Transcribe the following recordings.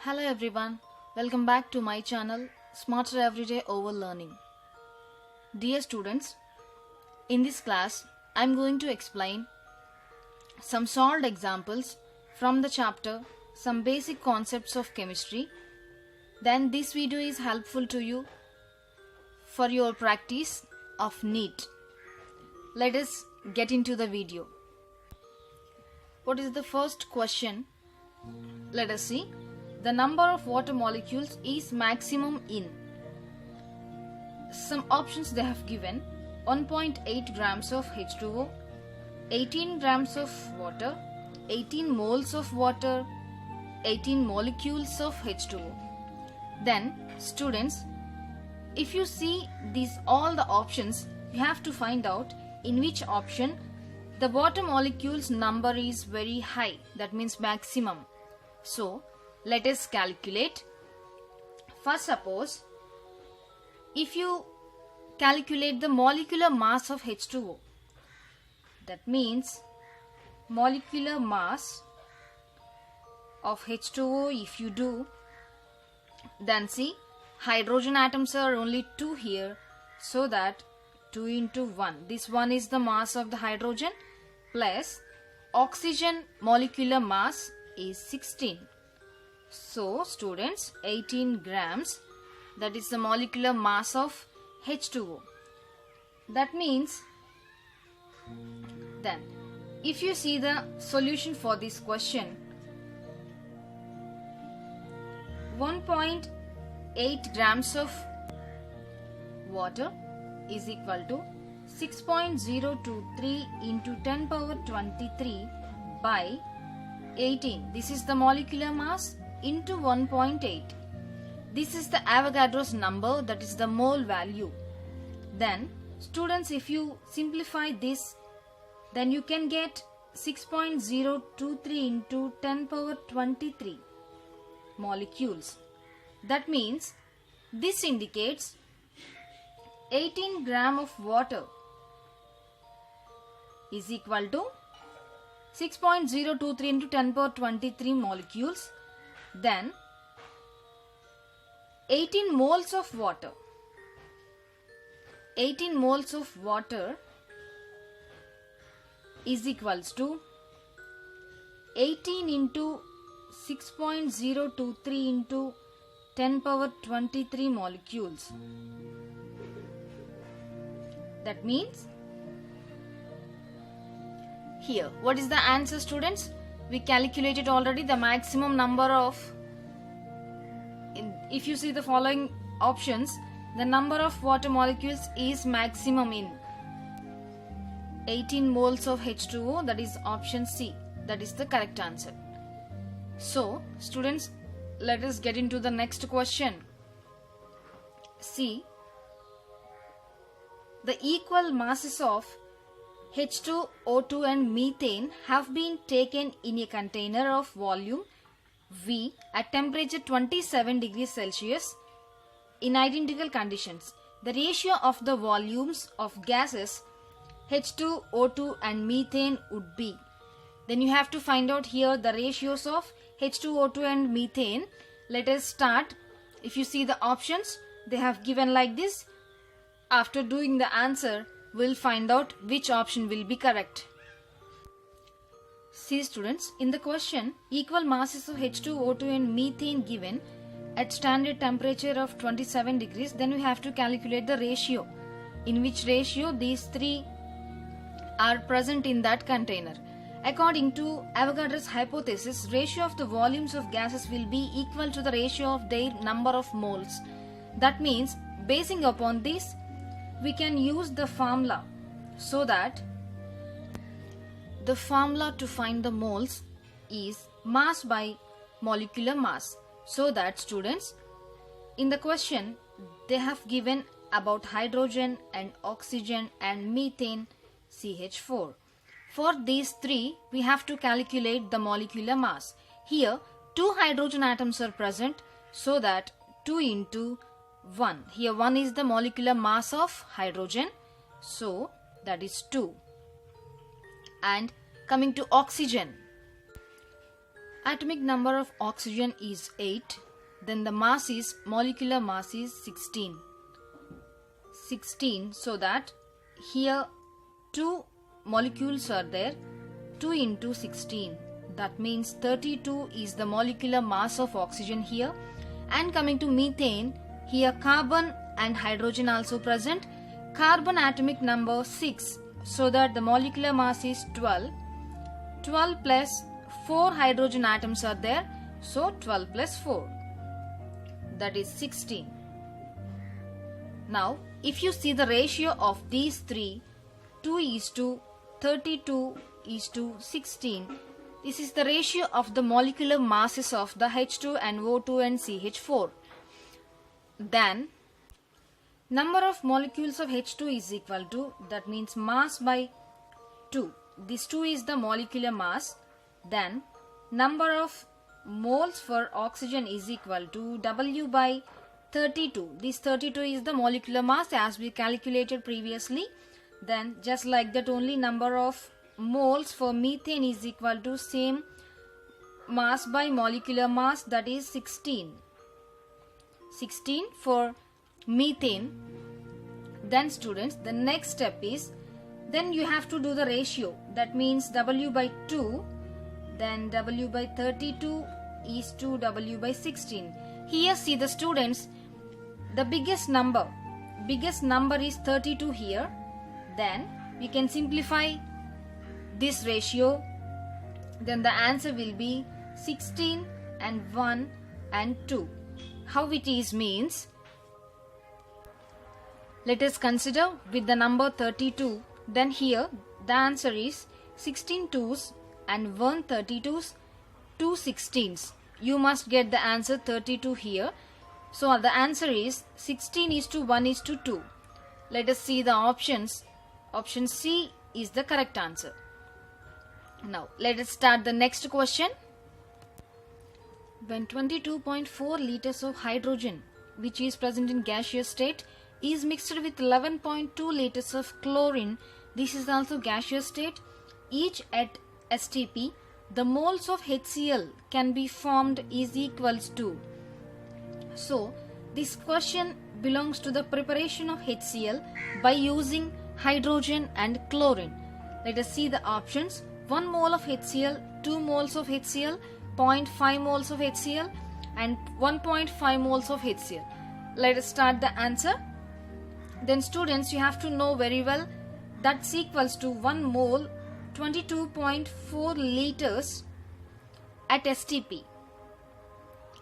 Hello everyone, welcome back to my channel Smarter Everyday Over Learning. Dear students, in this class I am going to explain some solved examples from the chapter Some Basic Concepts of Chemistry. Then this video is helpful to you for your practice of NEET. Let us get into the video. What is the first question? Let us see. The number of water molecules is maximum in. Some options they have given: 1.8 grams of H2O, 18 grams of water, 18 moles of water, 18 molecules of H2O. Then students, if you see these all the options, you have to find out in which option the water molecules number is very high, that means maximum. So let us calculate. First, suppose if you calculate the molecular mass of H2O, that means molecular mass of H2O if you do, then see hydrogen atoms are only 2 here, so that 2 into 1, this one is the mass of the hydrogen, plus oxygen molecular mass is 16. So students, 18 grams, that is the molecular mass of H2O. That means, then if you see the solution for this question, 1.8 grams of water is equal to 6.023 into 10 power 23 by 18. This is the molecular mass into 1.8. This is the Avogadro's number, that is the mole value. Then students, if you simplify this, then you can get 6.023 into 10 power 23 molecules. That means this indicates 18 gram of water is equal to 6.023 into 10 power 23 molecules. Then 18 moles of water. 18 moles of water is equals to 18 into 6.023 into 10 power 23 molecules. That means here, what is the answer, students? We calculated already the maximum number of, if you see the following options, the number of water molecules is maximum in 18 moles of H2O, that is option C. That is the correct answer. So students, let us get into the next question. See, the equal masses of H2, O2 and methane have been taken in a container of volume V at temperature 27 degrees Celsius in identical conditions. The ratio of the volumes of gases H2, O2 and methane would be. Then you have to find out here the ratios of H2, O2 and methane. Let us start. If you see the options, they have given like this. After doing the answer, we'll find out which option will be correct. See students, in the question, equal masses of H2, O2 and methane given at standard temperature of 27 degrees, then we have to calculate the ratio. In which ratio these three are present in that container. According to Avogadro's hypothesis, ratio of the volumes of gases will be equal to the ratio of their number of moles. That means, basing upon this, we can use the formula, so that the formula to find the moles is mass by molecular mass. So that students, in the question they have given about hydrogen and oxygen and methane CH4. For these three, we have to calculate the molecular mass. Here 2 hydrogen atoms are present, so that 2 into 1. Here 1 is the molecular mass of hydrogen, so that is 2. And coming to oxygen, Atomic number of oxygen is 8. Then the molecular mass is 16. 16, so that here 2 molecules are there. 2 into 16. That means 32 is the molecular mass of oxygen here. And coming to methane, here carbon and hydrogen also present. Carbon atomic number 6, so that the molecular mass is 12. 12 plus 4 hydrogen atoms are there, so 12 plus 4, that is 16. Now if you see the ratio of these three, 2:32:16, this is the ratio of the molecular masses of the H2 and O2 and CH4. Then number of molecules of H2 is equal to, that means mass by 2. This 2 is the molecular mass. Then number of moles for oxygen is equal to W by 32. This 32 is the molecular mass as we calculated previously. Then just like that only, number of moles for methane is equal to same mass by molecular mass, that is 16. 16 for methane. Then students, the next step is, then you have to do the ratio. That means W by 2, then W by 32 is to W by 16. Here see the students, the biggest number is 32 here. Then we can simplify this ratio. Then the answer will be 16 and 1 and 2. How it is means, let us consider with the number 32. Then here the answer is 16 2s and 1 32s, 2 16s. You must get the answer 32 here. So the answer is 16:1:2. Let us see the options. Option C is the correct answer. Now let us start the next question. When 22.4 liters of hydrogen, which is present in gaseous state, is mixed with 11.2 liters of chlorine, this is also gaseous state, each at STP, the moles of HCl can be formed is equals to. So this question belongs to the preparation of HCl by using hydrogen and chlorine. Let us see the options. 1 mole of HCl, 2 moles of HCl, 0.5 moles of HCl and 1.5 moles of HCl. Let us start the answer. Then students, you have to know very well that's equals to 1 mole 22.4 liters at STP.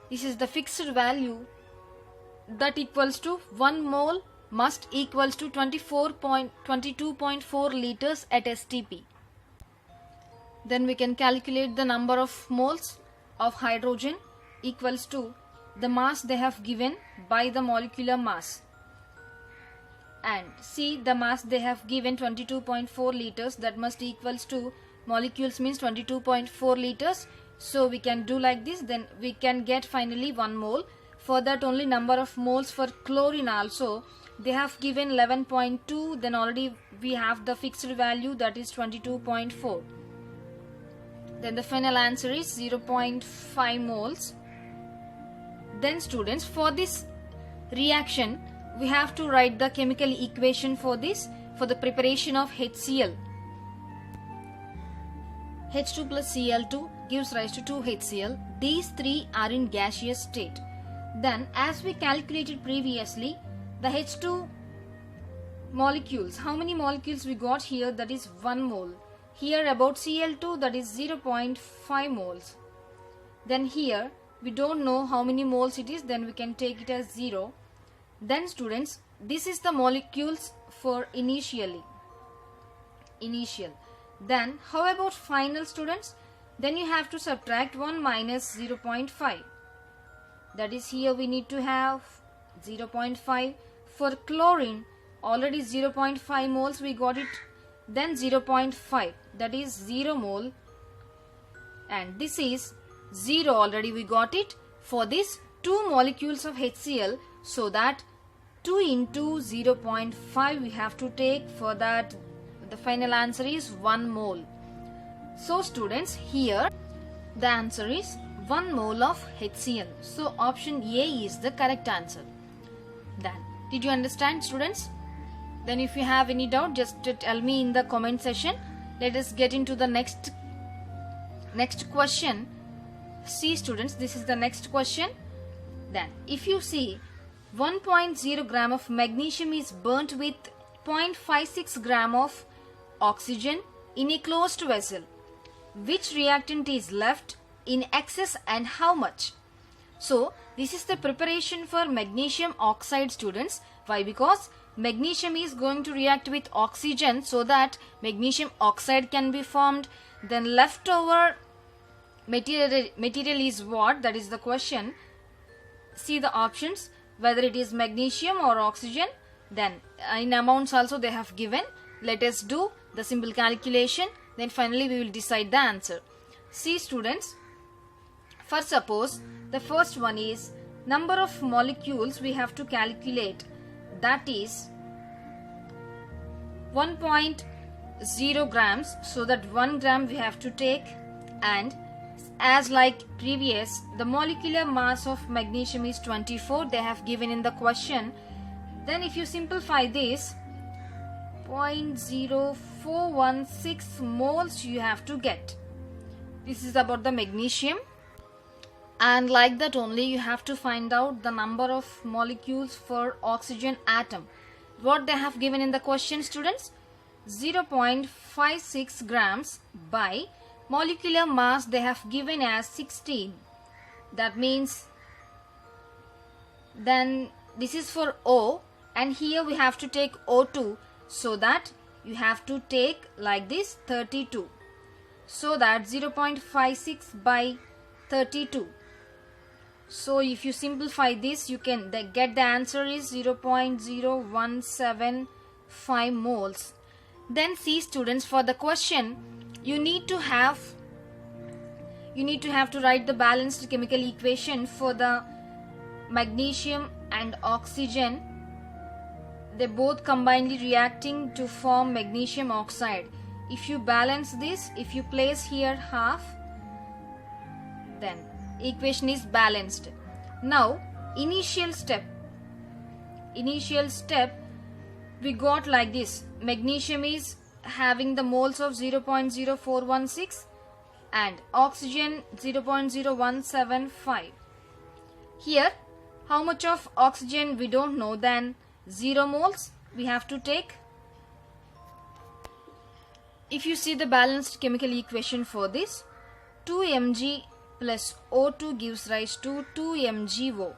This is the fixed value, that equals to 1 mole must equals to 22.4 liters at STP. Then we can calculate the number of moles of hydrogen equals to the mass they have given by the molecular mass. And see the mass they have given 22.4 liters, that must equals to molecules means 22.4 liters. So we can do like this, then we can get finally 1 mole. For that only number of moles for chlorine also they have given 11.2, then already we have the fixed value, that is 22.4. Then the final answer is 0.5 moles. Then students, for this reaction we have to write the chemical equation for this, for the preparation of HCl. H2 plus Cl2 gives rise to 2HCl. These three are in gaseous state. Then as we calculated previously, the H2 molecules, how many molecules we got here, that is 1 mole. Here about Cl2, that is 0.5 moles. Then here we don't know how many moles it is, then we can take it as 0. Then students, this is the molecules for initial. Then how about final students? Then you have to subtract 1 minus 0.5. That is, here we need to have 0.5. For chlorine, already 0.5 moles we got it. Then 0.5, that is 0 mole. And this is 0, already we got it. For this 2 molecules of HCl, so that 2 into 0.5 we have to take. For that the final answer is 1 mole. So students, here The answer is 1 mole of HCl. So option A is the correct answer. Then, did you understand, students? Then if you have any doubt, just tell me in the comment section. Let us get into the next question. See, students, this is the next question. Then if you see 1.0 gram of magnesium is burnt with 0.56 gram of oxygen in a closed vessel, which reactant is left in excess and how much? So this is the preparation for magnesium oxide, students. Why? Because magnesium is going to react with oxygen so that magnesium oxide can be formed. Then leftover material is what? That is the question. See the options, whether it is magnesium or oxygen. Then in amounts also they have given. Let us do the simple calculation. Then finally we will decide the answer. See, students, first suppose the first one is number of molecules we have to calculate. That is 1.0 grams. So that 1 gram we have to take, and as like previous, the molecular mass of magnesium is 24. They have given in the question. Then if you simplify this, 0.0416 moles you have to get. This is about the magnesium. And like that only you have to find out the number of molecules for oxygen atom. What they have given in the question, students? 0.56 grams by molecular mass they have given as 16. That means then this is for O, and here we have to take O2, so that you have to take like this 32. So that 0.56 by 32. So if you simplify this, you can get the answer is 0.0175 moles. Then see, students, for the question you need to have to write the balanced chemical equation for the magnesium and oxygen. They both combinedly reacting to form magnesium oxide. If you balance this, if you place here half, then equation is balanced. Now initial step we got like this. Magnesium is having the moles of 0.0416 and oxygen 0.0175. Here how much of oxygen we don't know, then 0 moles we have to take. If you see the balanced chemical equation for this, 2 mg plus O2 gives rise to 2 MgO.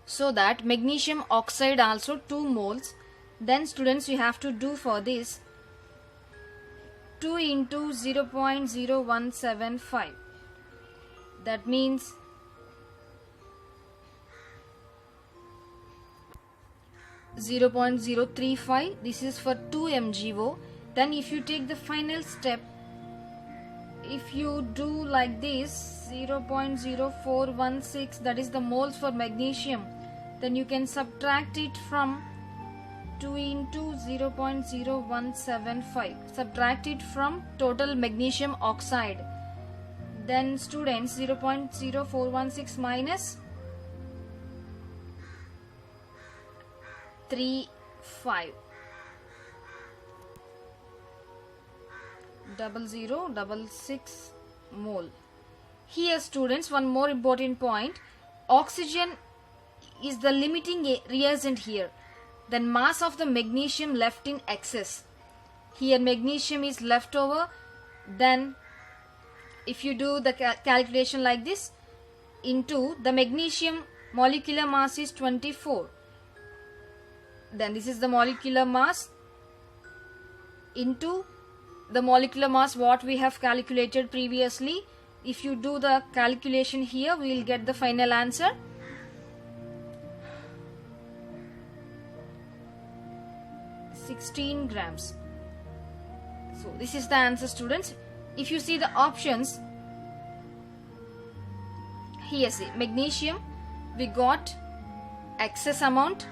So that magnesium oxide also 2 moles. Then students, you have to do for this 2 into 0.0175. That means 0.035. This is for 2 MgO. Then if you take the final step, if you do like this 0.0416, that is the moles for magnesium, then you can subtract it from 2 into 0.0175. Subtract it from total magnesium oxide. Then students, 0.0416 minus 35. 0066 mole. Here students, one more important point. Oxygen is the limiting reagent here. Then mass of the magnesium left in excess. Here magnesium is left over. Then if you do the calculation like this, into the magnesium molecular mass is 24. Then this is the molecular mass into the molecular mass what we have calculated previously. If you do the calculation here, we will get the final answer. (16 grams). So this is the answer, students. If you see the options, here see magnesium we got excess amount,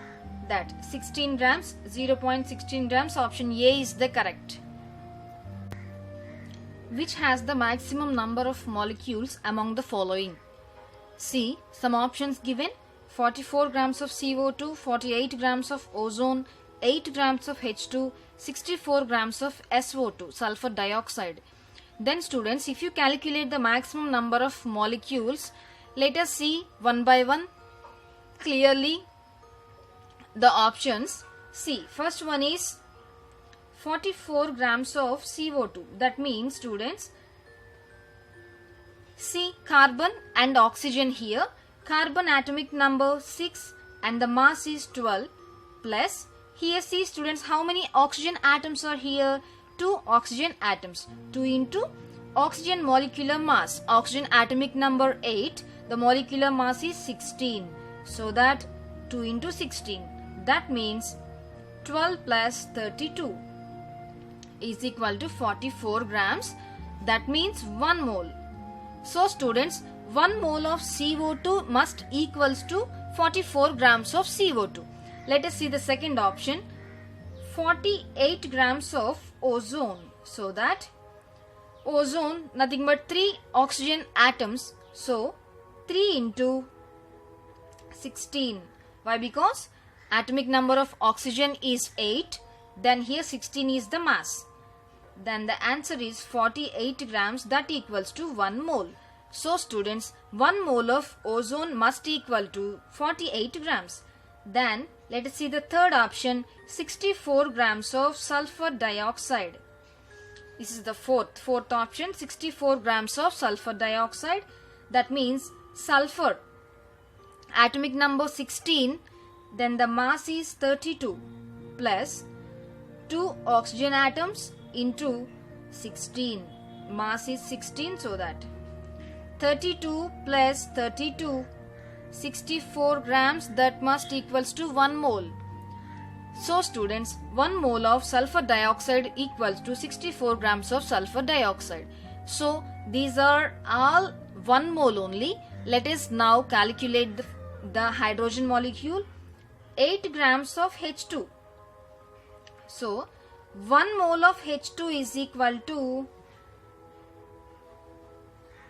that 16 grams, 0.16 grams. Option A is the correct. which has the maximum number of molecules among the following? C. Some options given: 44 grams of CO2, 48 grams of ozone, 8 grams of H2, 64 grams of SO2, sulfur dioxide. Then students, if you calculate the maximum number of molecules, let us see one by one clearly the options. See, first one is 44 grams of CO2. That means students, see carbon and oxygen here. Carbon atomic number 6 and the mass is 12, plus here see students how many oxygen atoms are here. 2 oxygen atoms. 2 into oxygen molecular mass. Oxygen atomic number 8. The molecular mass is 16. So that 2 into 16. That means 12 plus 32 is equal to 44 grams. That means 1 mole. So students, 1 mole of CO2 must equals to 44 grams of CO2. Let us see the second option. 48 grams of ozone. So that ozone nothing but 3 oxygen atoms. So 3 into 16. Why? Because atomic number of oxygen is 8. Then here 16 is the mass. Then the answer is 48 grams, that equals to 1 mole. So students, 1 mole of ozone must equal to 48 grams. Then let us see the third option, 64 grams of sulfur dioxide. This is the fourth option, 64 grams of sulfur dioxide. That means sulfur atomic number 16, then the mass is 32 plus 2 oxygen atoms into 16. Mass is 16, so that 32 plus 32, 64 grams, that must equals to 1 mole. So students, 1 mole of sulfur dioxide equals to 64 grams of sulfur dioxide. So these are all 1 mole only. Let us now calculate the hydrogen molecule. 8 grams of H2. So 1 mole of H2 is equal to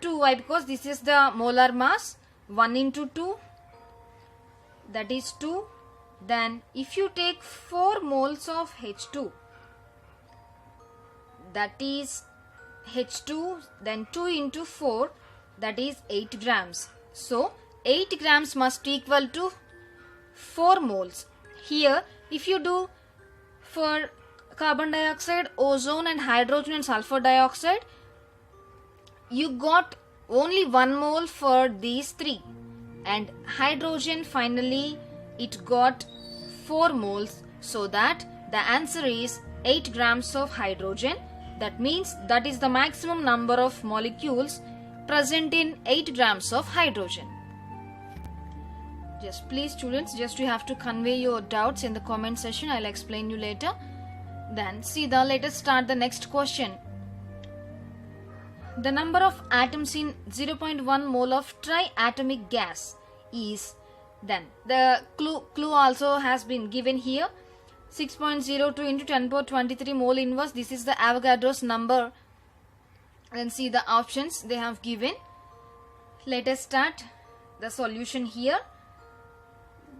2. Why? Because this is the molar mass. 1 into 2, that is 2. Then if you take 4 moles of H2, that is H2, then 2 into 4, that is 8 grams. So 8 grams must equal to 4 moles. Here if you do for carbon dioxide, ozone and hydrogen and sulfur dioxide, you got only 1 mole for these 3, and hydrogen finally it got 4 moles. So that the answer is 8 grams of hydrogen. That means that is the maximum number of molecules present in 8 grams of hydrogen. Just please students, just you have to convey your doubts in the comment section. I'll explain you later. Then see let us start the next question. The number of atoms in 0.1 mole of triatomic gas is, then the clue also has been given here. 6.02 into 10 power 23 mole inverse. This is the Avogadro's number. Then see the options they have given. Let us start the solution here.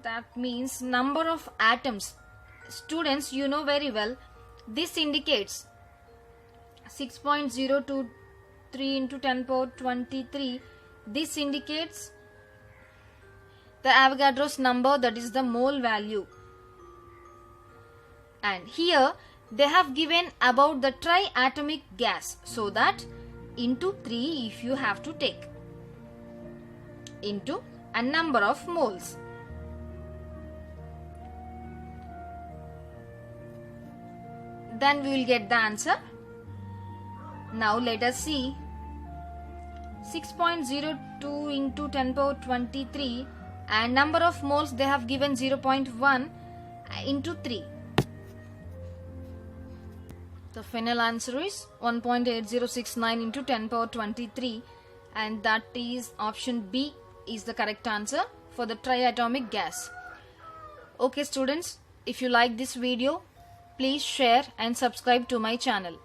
That means number of atoms. Students, you know very well, this indicates 6.023 into 10 power 23. This indicates the Avogadro's number, that is the mole value. And here they have given about the triatomic gas, so that into 3 if you have to take into a number of moles. Then we will get the answer. Now let us see. 6.02 into 10 power 23 and number of moles they have given 0.1 into 3. The final answer is 1.8069 into 10 power 23, and that is option B is the correct answer for the triatomic gas. Okay students, if you like this video, please share and subscribe to my channel.